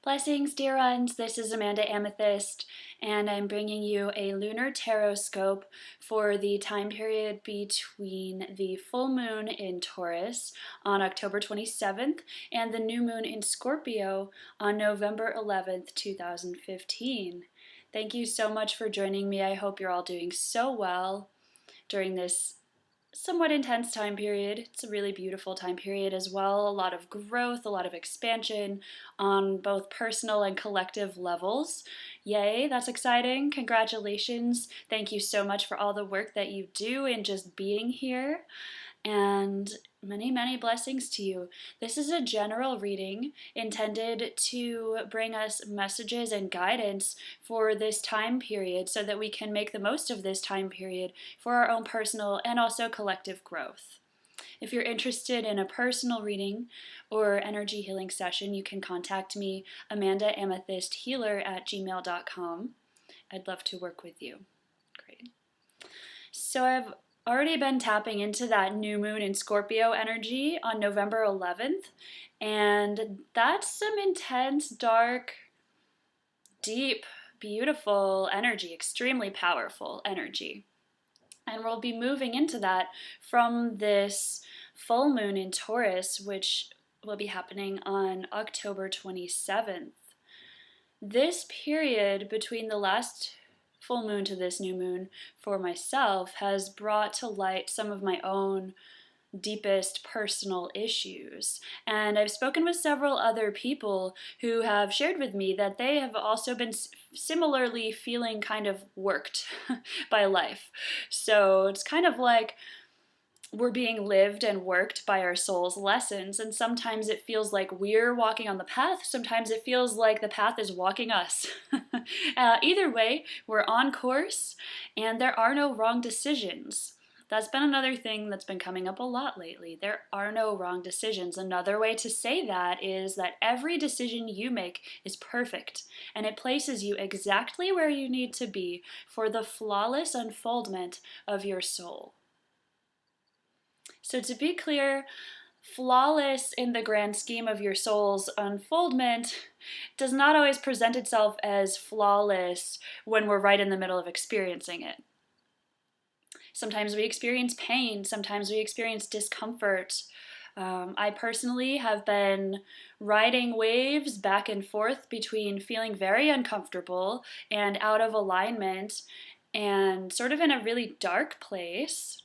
Blessings, dear ones. This is Amanda Amethyst, and I'm bringing you a lunar tarot scope for the time period between the full moon in Taurus on October 27th and the new moon in Scorpio on November 11th, 2015. Thank you so much for joining me. I hope you're all doing so well during this somewhat intense time period. It's a really beautiful time period as well. A lot of growth, a lot of expansion on both personal and collective levels. Yay, that's exciting. Congratulations. Thank you so much for all the work that you do in just being here. And many, many blessings to you. This is a general reading intended to bring us messages and guidance for this time period so that we can make the most of this time period for our own personal and also collective growth. If you're interested in a personal reading or energy healing session, you can contact me, amandaamethysthealer@gmail.com. I'd love to work with you. Great. So I've already been tapping into that new moon in Scorpio energy on November 11th, and that's some intense, dark, deep, beautiful energy, extremely powerful energy. And we'll be moving into that from this full moon in Taurus, which will be happening on October 27th. This period between the last full moon to this new moon for myself has brought to light some of my own deepest personal issues. And I've spoken with several other people who have shared with me that they have also been similarly feeling kind of worked by life. So it's kind of like we're being lived and worked by our soul's lessons, and sometimes it feels like we're walking on the path, sometimes it feels like the path is walking us. Either way, we're on course, and there are no wrong decisions. That's been another thing that's been coming up a lot lately. There are no wrong decisions. Another way to say that is that every decision you make is perfect, and it places you exactly where you need to be for the flawless unfoldment of your soul. So to be clear, flawless in the grand scheme of your soul's unfoldment does not always present itself as flawless when we're right in the middle of experiencing it. Sometimes we experience pain, sometimes we experience discomfort. I personally have been riding waves back and forth between feeling very uncomfortable and out of alignment and sort of in a really dark place,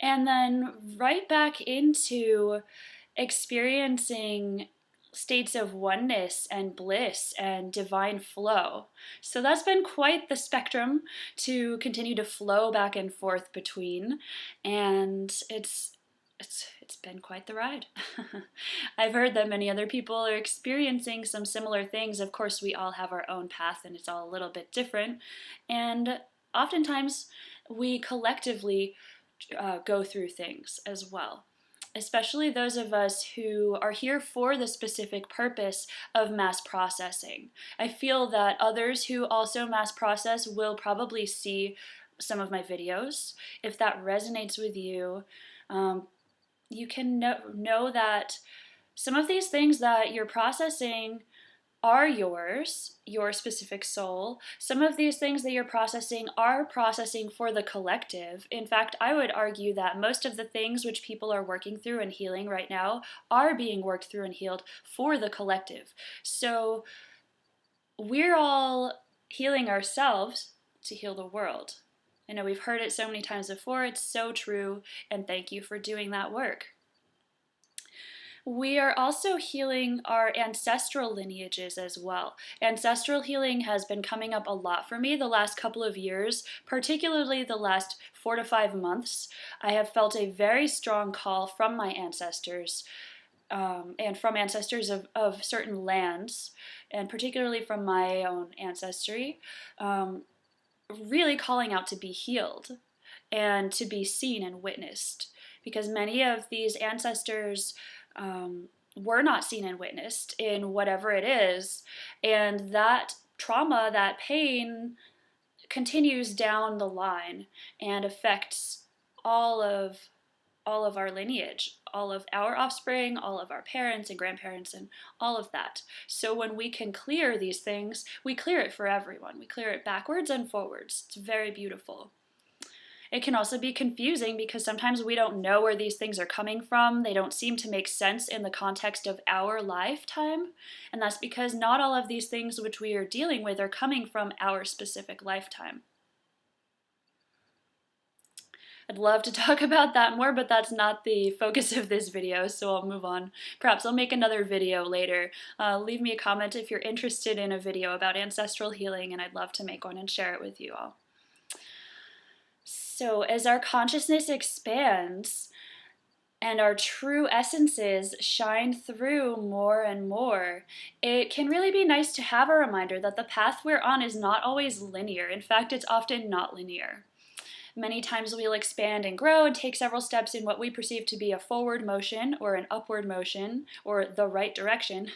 and then right back into experiencing states of oneness and bliss and divine flow. So that's been quite the spectrum to continue to flow back and forth between, and it's been quite the ride. I've heard that many other people are experiencing some similar things. Of course, we all have our own path and it's all a little bit different, and oftentimes we collectively go through things as well, especially those of us who are here for the specific purpose of mass processing. I feel that others who also mass process will probably see some of my videos. If that resonates with you, you can know that some of these things that you're processing are yours, your specific soul. Some of these things that you're processing are processing for the collective. In fact, I would argue that most of the things which people are working through and healing right now are being worked through and healed for the collective. So we're all healing ourselves to heal the world. I know we've heard it so many times before. It's so true, and thank you for doing that work. We are also healing our ancestral lineages as well. Ancestral healing has been coming up a lot for me the last couple of years, particularly the last 4 to 5 months. I have felt a very strong call from my ancestors and from ancestors of certain lands, and particularly from my own ancestry, really calling out to be healed and to be seen and witnessed, because many of these ancestors were not seen and witnessed in whatever it is, and that trauma, that pain continues down the line and affects all of all of our lineage, all of our offspring, all of our parents and grandparents, and all of that. So when we can clear these things, we clear it for everyone. We clear it backwards and forwards. It's very beautiful. It can also be confusing because sometimes we don't know where these things are coming from. They don't seem to make sense in the context of our lifetime. And that's because not all of these things which we are dealing with are coming from our specific lifetime. I'd love to talk about that more, but that's not the focus of this video, so I'll move on. Perhaps I'll make another video later. Leave me a comment if you're interested in a video about ancestral healing, and I'd love to make one and share it with you all. So as our consciousness expands and our true essences shine through more and more, it can really be nice to have a reminder that the path we're on is not always linear. In fact, it's often not linear. Many times we'll expand and grow and take several steps in what we perceive to be a forward motion or an upward motion or the right direction,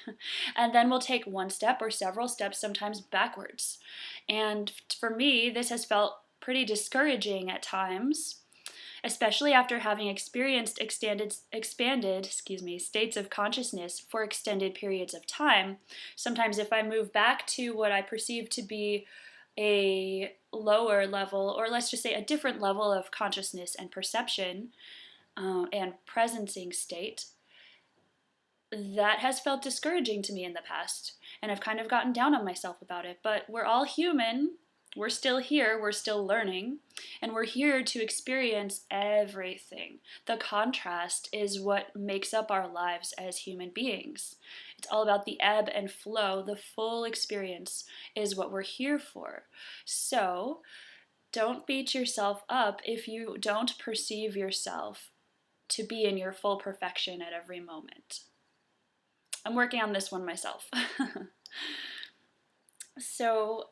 and then we'll take one step or several steps, sometimes backwards. And for me, this has felt pretty discouraging at times, especially after having experienced expanded states of consciousness for extended periods of time. Sometimes if I move back to what I perceive to be a lower level, or let's just say a different level of consciousness and perception and presencing state, that has felt discouraging to me in the past, and I've kind of gotten down on myself about it. But we're all human. We're still here, we're still learning, and we're here to experience everything. The contrast is what makes up our lives as human beings. It's all about the ebb and flow. The full experience is what we're here for. So don't beat yourself up if you don't perceive yourself to be in your full perfection at every moment. I'm working on this one myself. So,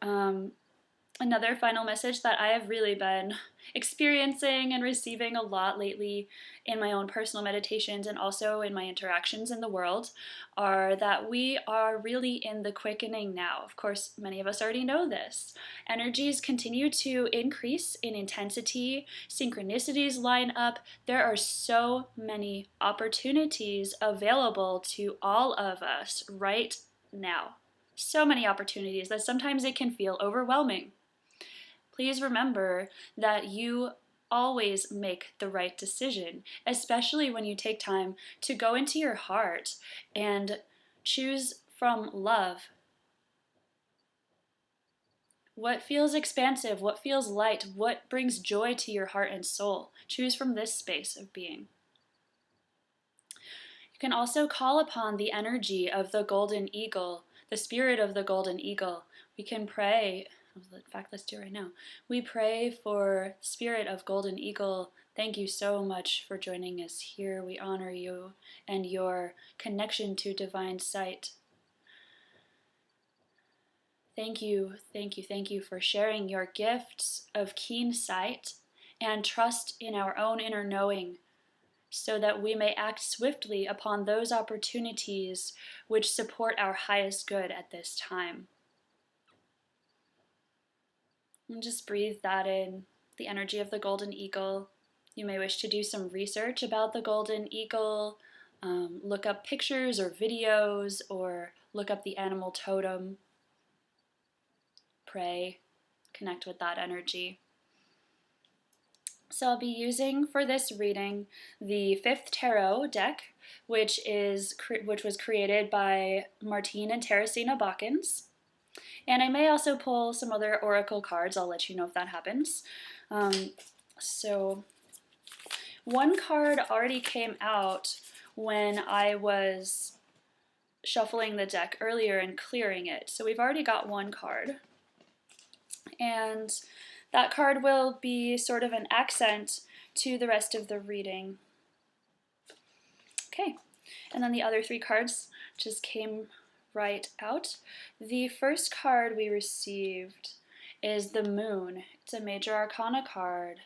another final message that I have really been experiencing and receiving a lot lately in my own personal meditations and also in my interactions in the world are that we are really in the quickening now. Of course, many of us already know this. Energies continue to increase in intensity, synchronicities line up. There are so many opportunities available to all of us right now. So many opportunities that sometimes it can feel overwhelming. Please remember that you always make the right decision, especially when you take time to go into your heart and choose from love. What feels expansive, what feels light, what brings joy to your heart and soul. Choose from this space of being. You can also call upon the energy of the golden eagle, the spirit of the golden eagle. We can pray. In fact, let's do it right now. We pray for Spirit of Golden Eagle. Thank you so much for joining us here. We honor you and your connection to divine sight. Thank you, thank you, thank you for sharing your gifts of keen sight and trust in our own inner knowing, so that we may act swiftly upon those opportunities which support our highest good at this time. And just breathe that in, the energy of the golden eagle. You may wish to do some research about the golden eagle, look up pictures or videos, or look up the animal totem. Pray, connect with that energy. So I'll be using for this reading the 5th Tarot deck, which was created by Martine and Teresina Bawkins. And I may also pull some other oracle cards. I'll let you know if that happens. So one card already came out when I was shuffling the deck earlier and clearing it. So we've already got one card. And that card will be sort of an accent to the rest of the reading. Okay, and then the other 3 cards just came right out. The first card we received is the Moon. It's a Major Arcana card.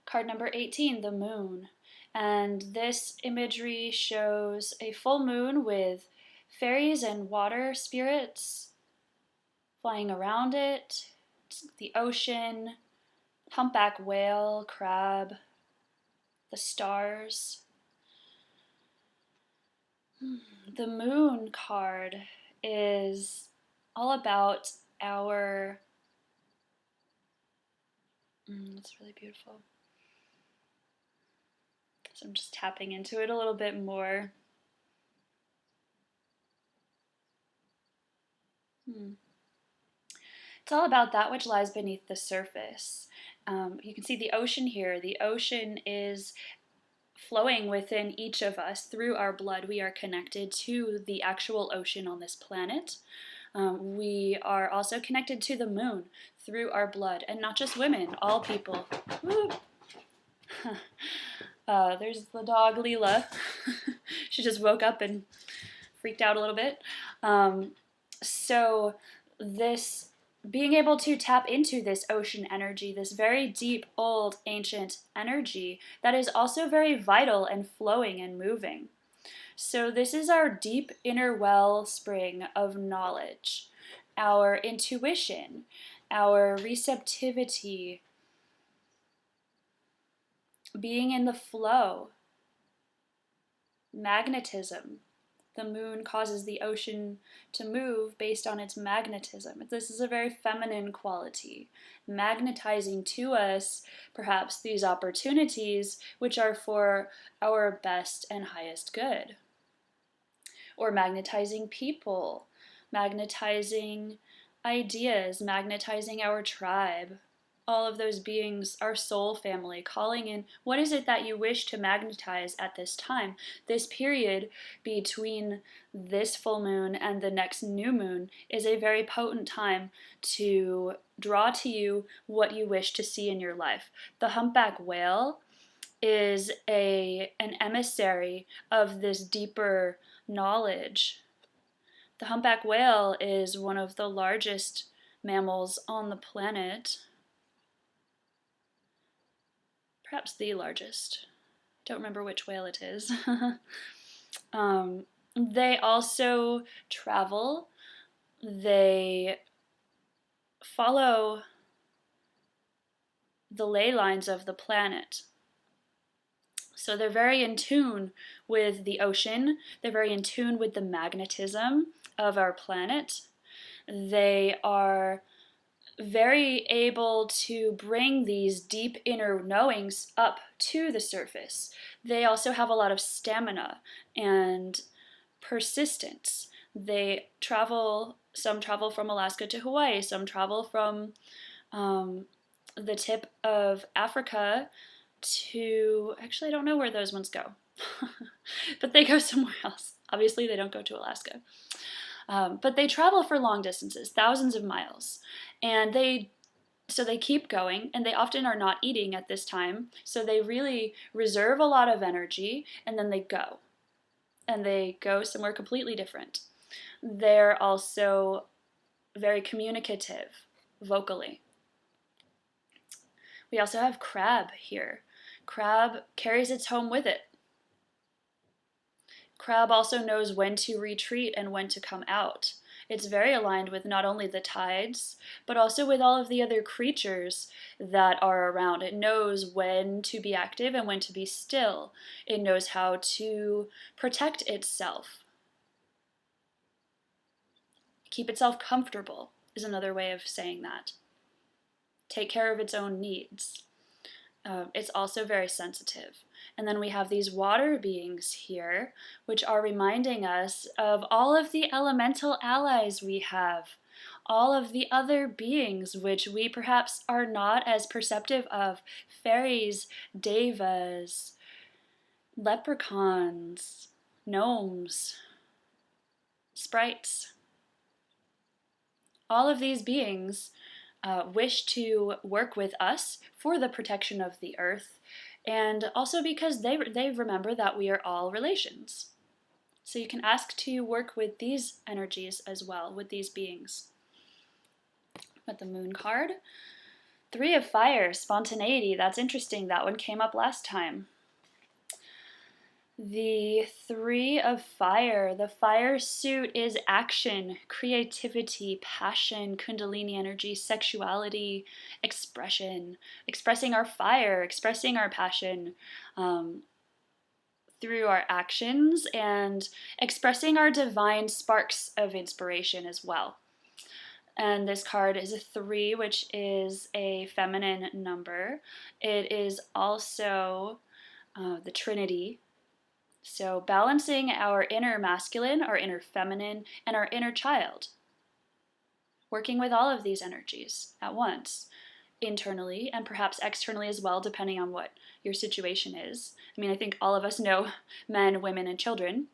Card number 18, the Moon. And this imagery shows a full moon with fairies and water spirits flying around it, the ocean, humpback whale, crab, the stars. The moon card is all about our, it's really beautiful. So I'm just tapping into it a little bit more. It's all about that which lies beneath the surface. You can see the ocean here. The ocean is flowing within each of us through our blood. We are connected to the actual ocean on this planet. We are also connected to the moon through our blood, and not just women, all people. There's the dog Leela. She just woke up and freaked out a little bit. So this being able to tap into this ocean energy, this very deep, old, ancient energy that is also very vital and flowing and moving. So this is our deep inner wellspring of knowledge, our intuition, our receptivity, being in the flow, magnetism. The moon causes the ocean to move based on its magnetism. This is a very feminine quality, magnetizing to us perhaps these opportunities which are for our best and highest good. Or magnetizing people, magnetizing ideas, magnetizing our tribe. All of those beings, our soul family, calling in what is it that you wish to magnetize at this time. This period between this full moon and the next new moon is a very potent time to draw to you what you wish to see in your life. The humpback whale is an emissary of this deeper knowledge. The humpback whale is one of the largest mammals on the planet. Perhaps the largest. Don't remember which whale it is. They also travel. They follow the ley lines of the planet. So they're very in tune with the ocean. They're very in tune with the magnetism of our planet. They are very able to bring these deep inner knowings up to the surface. They also have a lot of stamina and persistence. They travel, some travel from Alaska to Hawaii, some travel from the tip of Africa to, actually I don't know where those ones go, but they go somewhere else. Obviously they don't go to Alaska. But they travel for long distances, thousands of miles, and they keep going, and they often are not eating at this time, so they really reserve a lot of energy, and then they go somewhere completely different. They're also very communicative vocally. We also have crab here. Crab carries its home with it. Crab also knows when to retreat and when to come out. It's very aligned with not only the tides, but also with all of the other creatures that are around. It knows when to be active and when to be still. It knows how to protect itself. Keep itself comfortable is another way of saying that. Take care of its own needs. It's also very sensitive. And then we have these water beings here, which are reminding us of all of the elemental allies we have, all of the other beings which we perhaps are not as perceptive of: fairies, devas, leprechauns, gnomes, sprites. All of these beings wish to work with us for the protection of the earth, and also because they remember that we are all relations. So you can ask to work with these energies as well, with these beings. With the moon card, 3 of Fire, spontaneity. That's interesting. That one came up last time. The Three of Fire. The fire suit is action, creativity, passion, kundalini energy, sexuality, expression, expressing our fire, expressing our passion through our actions, and expressing our divine sparks of inspiration as well. And this card is a 3, which is a feminine number. It is also the Trinity. So balancing our inner masculine, our inner feminine, and our inner child. Working with all of these energies at once, internally and perhaps externally as well, depending on what your situation is. I mean, I think all of us know men, women, and children.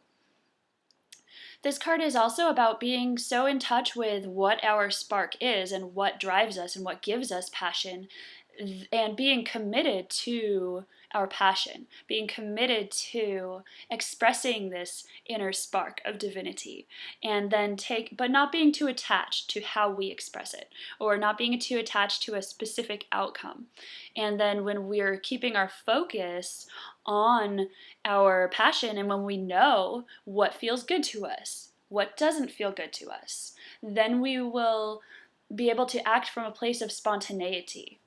This card is also about being so in touch with what our spark is and what drives us and what gives us passion, and being committed to our passion, being committed to expressing this inner spark of divinity, and then but not being too attached to how we express it, or not being too attached to a specific outcome. And then when we're keeping our focus on our passion, and when we know what feels good to us, what doesn't feel good to us, then we will be able to act from a place of spontaneity.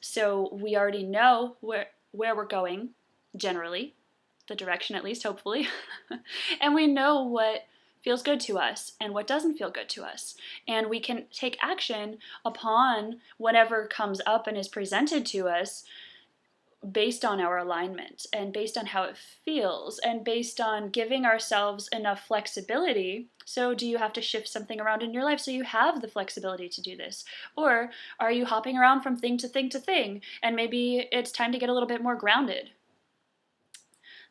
So we already know where we're going, generally, the direction at least, hopefully, and we know what feels good to us and what doesn't feel good to us. And we can take action upon whatever comes up and is presented to us based on our alignment and based on how it feels and based on giving ourselves enough flexibility. So do you have to shift something around in your life so you have the flexibility to do this? Or are you hopping around from thing to thing to thing, and maybe it's time to get a little bit more grounded?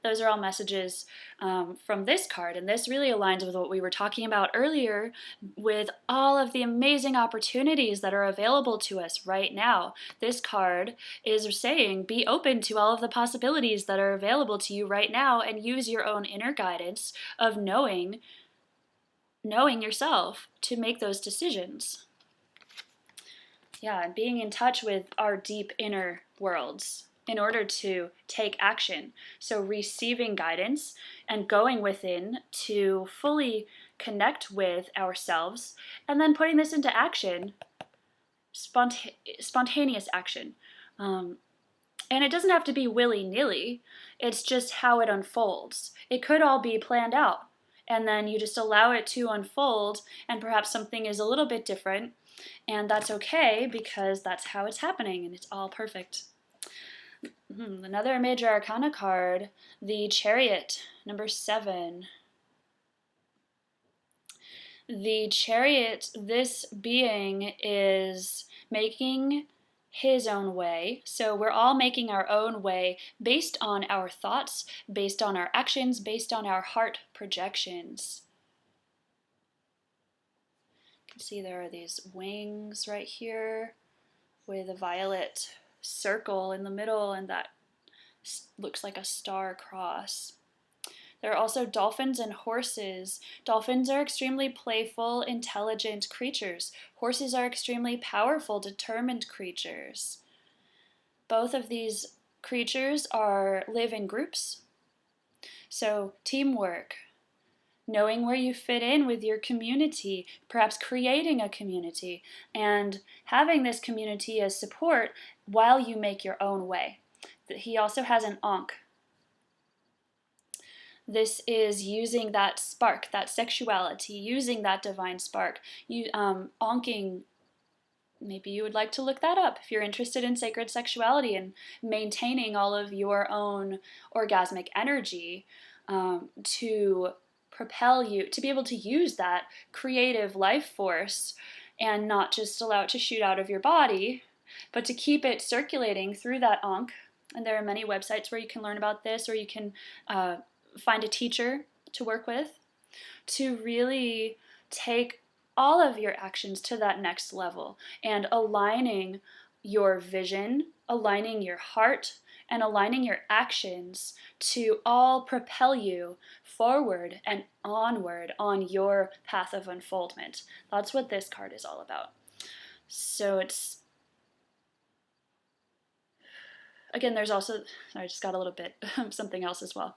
Those are all messages from this card, and this really aligns with what we were talking about earlier with all of the amazing opportunities that are available to us right now. This card is saying be open to all of the possibilities that are available to you right now, and use your own inner guidance of knowing yourself to make those decisions. Yeah, and being in touch with our deep inner worlds in order to take action. So receiving guidance and going within to fully connect with ourselves, and then putting this into action, spontaneous action. And it doesn't have to be willy-nilly, it's just how it unfolds. It could all be planned out, and then you just allow it to unfold, and perhaps something is a little bit different, and that's okay because that's how it's happening, and it's all perfect. Another major arcana card, the Chariot, number 7. The Chariot, this being is making his own way. So we're all making our own way based on our thoughts, based on our actions, based on our heart projections. You can see there are these wings right here with a violet circle in the middle, and that looks like a star cross. There are also dolphins and horses. Dolphins are extremely playful, intelligent creatures. Horses are extremely powerful, determined creatures. Both of these creatures live in groups. So teamwork, knowing where you fit in with your community, perhaps creating a community, and having this community as support while you make your own way. He also has an Ankh. This is using that spark, that sexuality, using that divine spark. Ankhing, maybe you would like to look that up if you're interested in sacred sexuality and maintaining all of your own orgasmic energy to propel you to be able to use that creative life force and not just allow it to shoot out of your body, but to keep it circulating through that Ankh. And there are many websites where you can learn about this, or you can find a teacher to work with to really take all of your actions to that next level and aligning your vision, aligning your heart, and aligning your actions to all propel you forward and onward on your path of unfoldment. That's what this card is all about. So it's again, there's also, I just got a little bit of something else as well.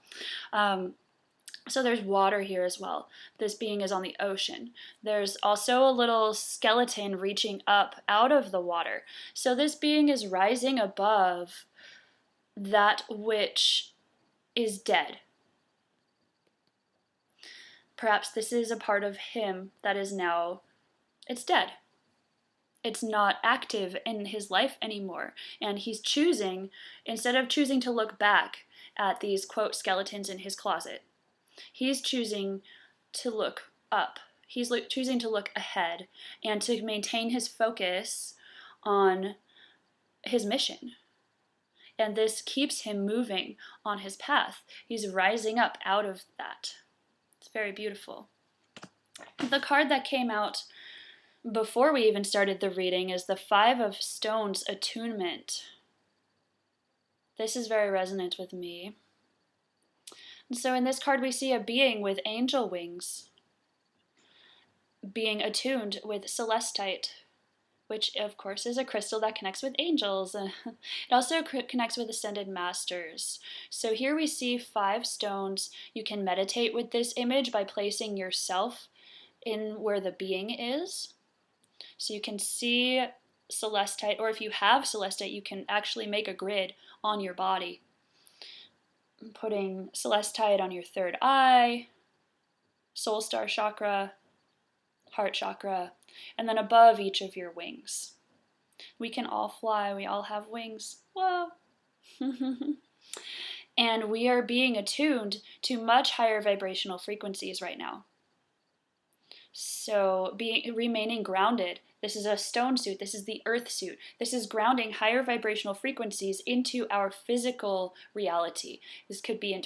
So there's water here as well. This being is on the ocean. There's also a little skeleton reaching up out of the water. So this being is rising above that which is dead. Perhaps this is a part of him that is now, it's dead. It's not active in his life anymore. And he's choosing, instead of choosing to look back at these, quote, skeletons in his closet, he's choosing to look up. He's choosing to look ahead and to maintain his focus on his mission. And this keeps him moving on his path. He's rising up out of that. It's very beautiful. The card that came out before we even started the reading is the Five of Stones Attunement. This is very resonant with me. And so in this card we see a being with angel wings being attuned with celestite, which of course is a crystal that connects with angels. It also connects with ascended masters. So here we see 5 stones. You can meditate with this image by placing yourself in where the being is. So you can see celestite, or if you have celestite, you can actually make a grid on your body. Putting celestite on your third eye, soul star chakra, heart chakra, and then above each of your wings. We can all fly, we all have wings. Whoa! And we are being attuned to much higher vibrational frequencies right now. So remaining grounded. This is a stone suit. This is the earth suit. This is grounding higher vibrational frequencies into our physical reality. This could be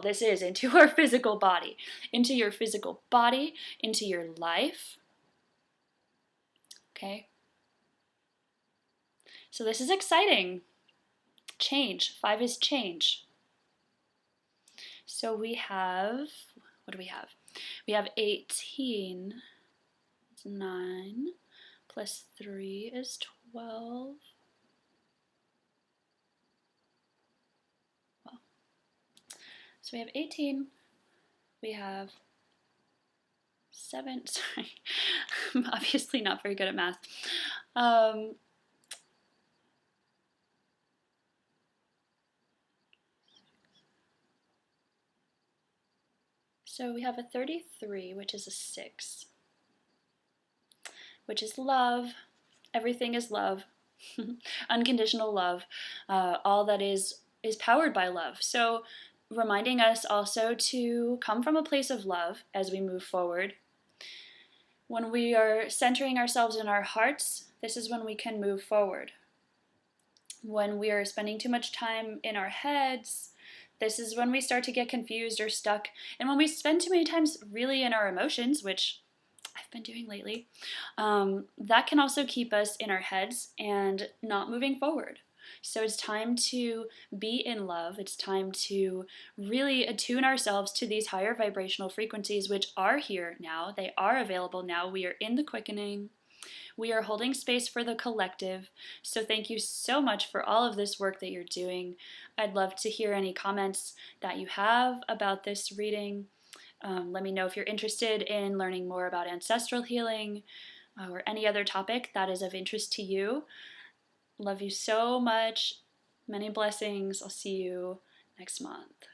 this is into our physical body. Into your physical body, into your life. Okay? So this is exciting. Change. 5 is change. So we have, what do we have? We have 18, it's 9, plus 3 is 12. Well, so we have 18, we have 7, sorry, I'm obviously not very good at math. So we have a 33, which is a 6, which is love. Everything is love. Unconditional love. All that is powered by love. So reminding us also to come from a place of love as we move forward. When we are centering ourselves in our hearts, this is when we can move forward. When we are spending too much time in our heads, this is when we start to get confused or stuck. And when we spend too many times really in our emotions, which I've been doing lately, that can also keep us in our heads and not moving forward. So it's time to be in love. It's time to really attune ourselves to these higher vibrational frequencies, which are here now. They are available now. We are in the quickening. We are holding space for the collective. So thank you so much for all of this work that you're doing. I'd love to hear any comments that you have about this reading. Let me know if you're interested in learning more about ancestral healing or any other topic that is of interest to you. Love you so much. Many blessings. I'll see you next month.